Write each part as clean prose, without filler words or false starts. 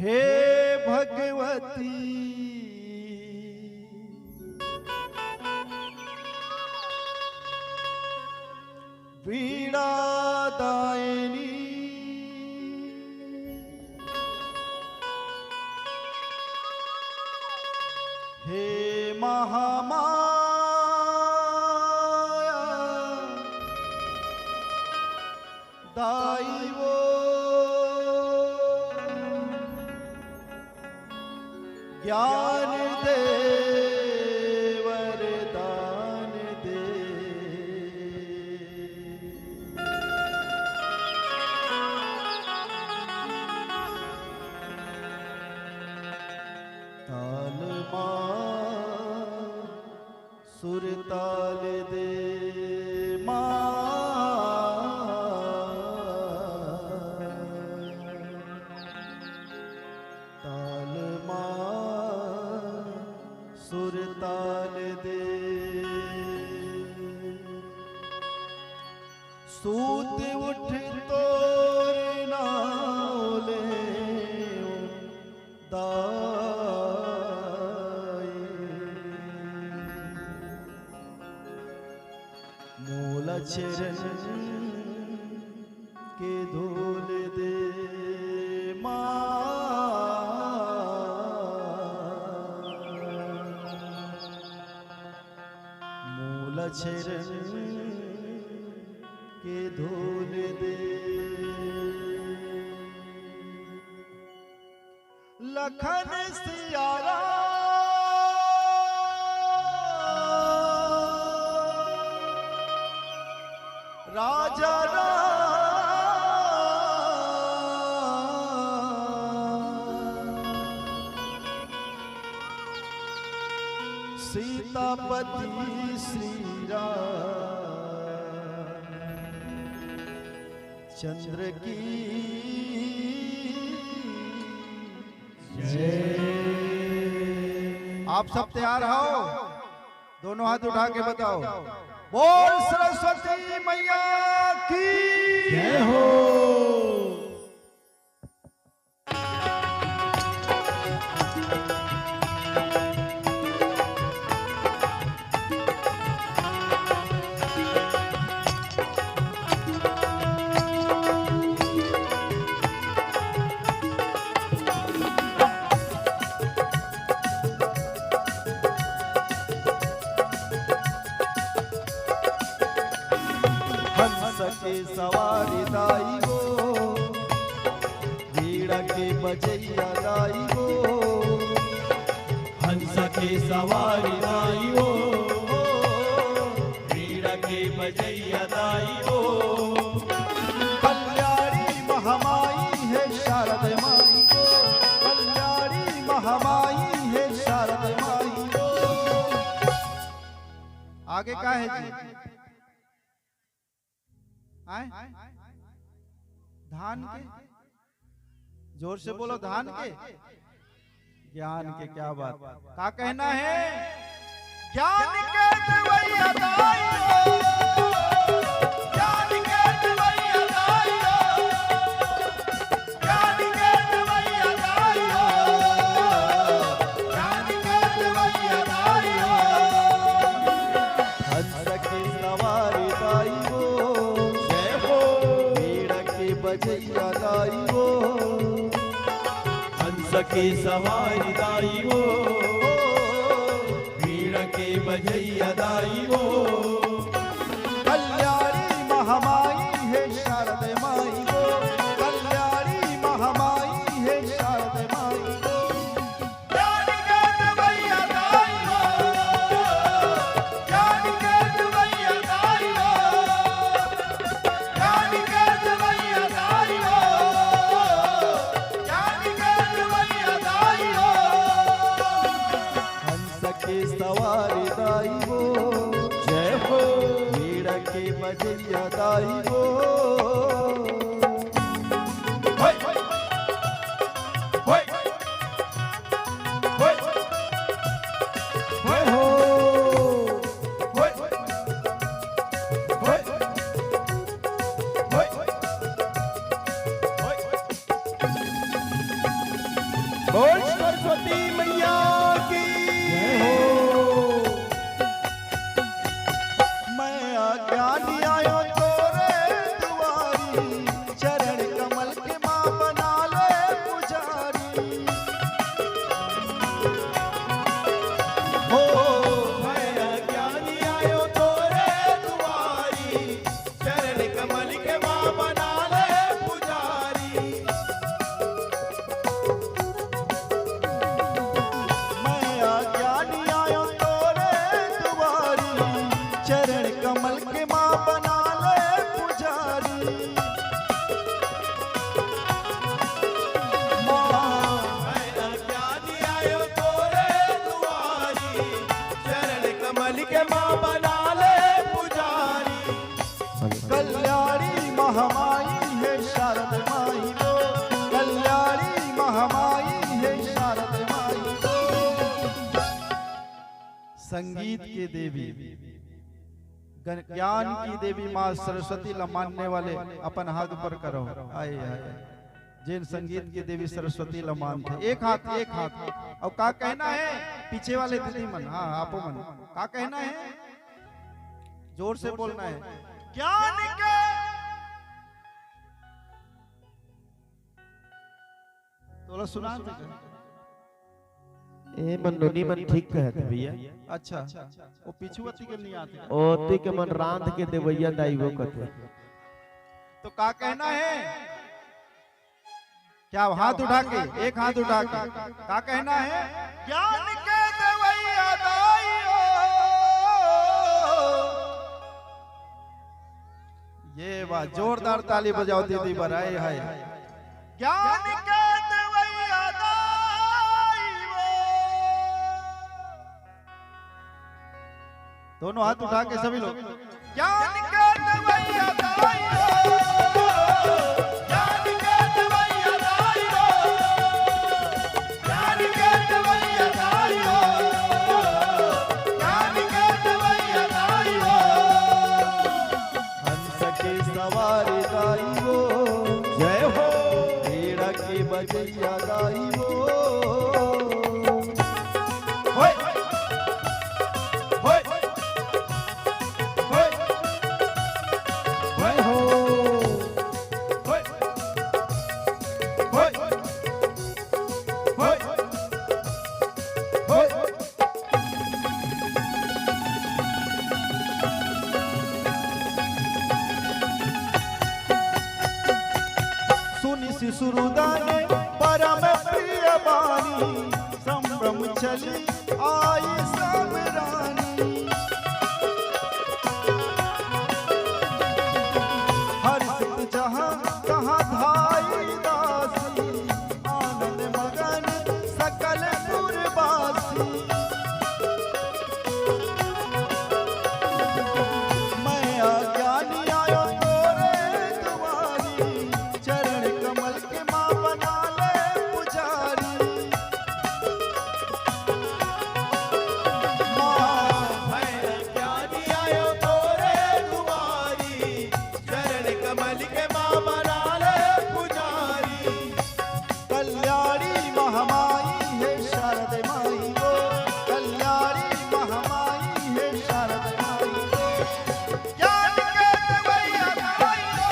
हे भगवती वीणा दायिनी हे महामाया दाई वो ज्ञान दे वरदान दे ताल माँ सुर ताल दे माँ ताल माँ सुर ताल दे सूत उठ तोर नाले दाए मूल चरण के धूल दे मूल चरण के धूल दे लखन सियारा राजा सीतापति श्री राम चंद्र की जय। आप सब तैयार हो? दोनों हाथ उठा के बताओ, बोल सरस्वती मैया की जय हो। के सवारी दाई गो वीणा के बजैया दाई गो हंस के सवारी दाई गो वीणा के बजैया दाई गो कल्याणी महामाई है शारद माई गो कल्याणी महामाई है शारद माई गो। आगे क्या है जी? आए? धान के जोर से बोलो, धान के ज्ञान के। क्या बात, क्या कहना है? ज्ञान के दवैया दाई हो, ज्ञान के दवैया दाई हो, ज्ञान के दवैया दाई हो, ज्ञान के दवैया दाई हो। हंस के सवारी दाई हो, बजैया दाई हो, हंस के सवारी दाई गो वीणा के बजैया दाई गो कल्याणी महामाई है शारद माई गो कल्याणी महामाई है शारद माई गो। ज्ञान के दवैया दाई हो, ज्ञान के दवैया दाई हो, ज्ञान के दवैया दाई हो, ज्ञान के दवैया दाई हो। हंस के सवारी दाई हो, जय हो वीणा के बजैया दाई हो। माँ बना ले पुजारी। कल्याणी महामाई है शारद माई वो, कल्याणी महामाई है शारद माई वो। संगीत के देवी, ज्ञान की देवी माँ सरस्वती ला मानने वाले अपन हाथ ऊपर करो। आए आए जिन संगीत की देवी सरस्वती ला मानते, एक हाथ एक हाथ। और का कहना है पीछे वाले दीदी मन, हाँ आपो मन, का कहना है जोर से बोलना है। ज्ञान के थोड़ा सुना दे। ए मन नोनी मन ठीक कहत भैया। अच्छा वो पिछुआती के नहीं आते ओ ती के मन रांध के देवैया दाई वो कहते। तो का कहना है, क्या हाथ उठा के, एक हाथ उठा के का कहना है। ज्ञान के देवैया दाइयो, ये वाह जोरदार ताली बजाओ दीदी बराए है। ज्ञान के देवैया दाइयो, दोनों हाथ उठा के सभी लोग। ज्ञान के देवैया दाइयो, सवारी गाई वो, जय हो भेड़ा के बजैया गाई वो। होय होय होय होय हो होय होय होय होय। शिशुरुदाने परम प्रिय बानी, संभ्रम चली आई सब रानी। हर सिद्ध जहाँ कहाँ धाई दासी, आनंद मगन सकल पुरवासी। मैं अज्ञानी आयो तोरे दुआरी, चरण कमल के माँ बना ले पुजारी। मैं अज्ञानी आयो तोरे दुआरी, चरण कमल के माँ बना ले पुजारी। कल्याणी महामाई है शारद माई वो, कल्याणी महामाई है शारद माई वो। ज्ञान के देवैया दाइयो,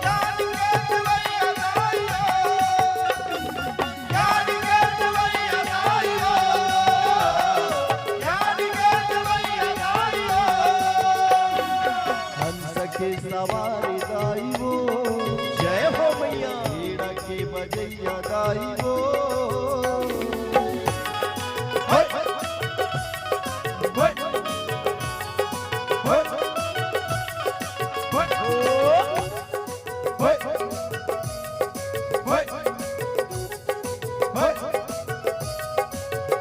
ज्ञान के देवैया दाइयो, ज्ञान के देवैया दाइयो, ज्ञान के देवैया दाइयो। हंस के सवारी दाई वो, जय हो मैया भेड़ा के बजैया दाई वो। होय होय होय होय होय होय होय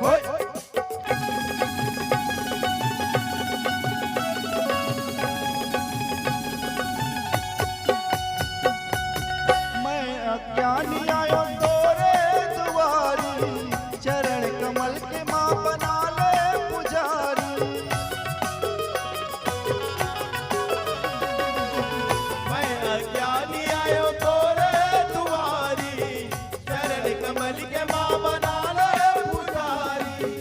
होय। मैं अज्ञानी आयो तोरे दुआरी, चरण कमल के माँ बना ले पुजारी। मैं अज्ञानी आयो तोरे दुआरी, चरण कमल के माँ बना ले पुजारी।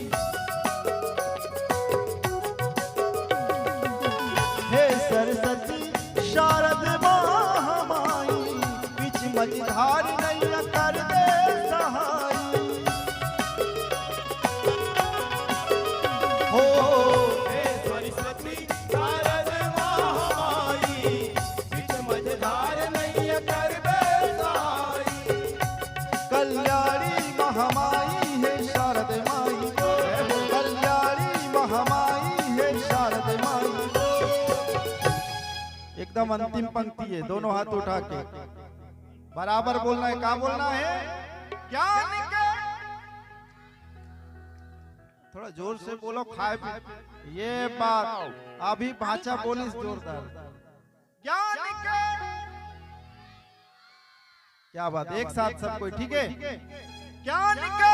हे सरस्वती शारद महामाई, बीच मझधार नैया कर दे सहाई। हो हे सरस्वती शारद महामाई, बीच मझधार नैया कर दे सहाई। कल्याणी महामाई है शारद माई वो, कल्याणी महामाई है शारद माई वो। एकदम अंतिम पंक्ति है, दोनों हाथ उठा के बराबर बोलना है। क्या बोलना है? ज्ञान के थोड़ा जोर से बोलो, खाए पी। ये बात अभी भाषा बोली जोरदार। ज्ञान के क्या बात, एक साथ सब कोई, ठीक है। ज्ञान के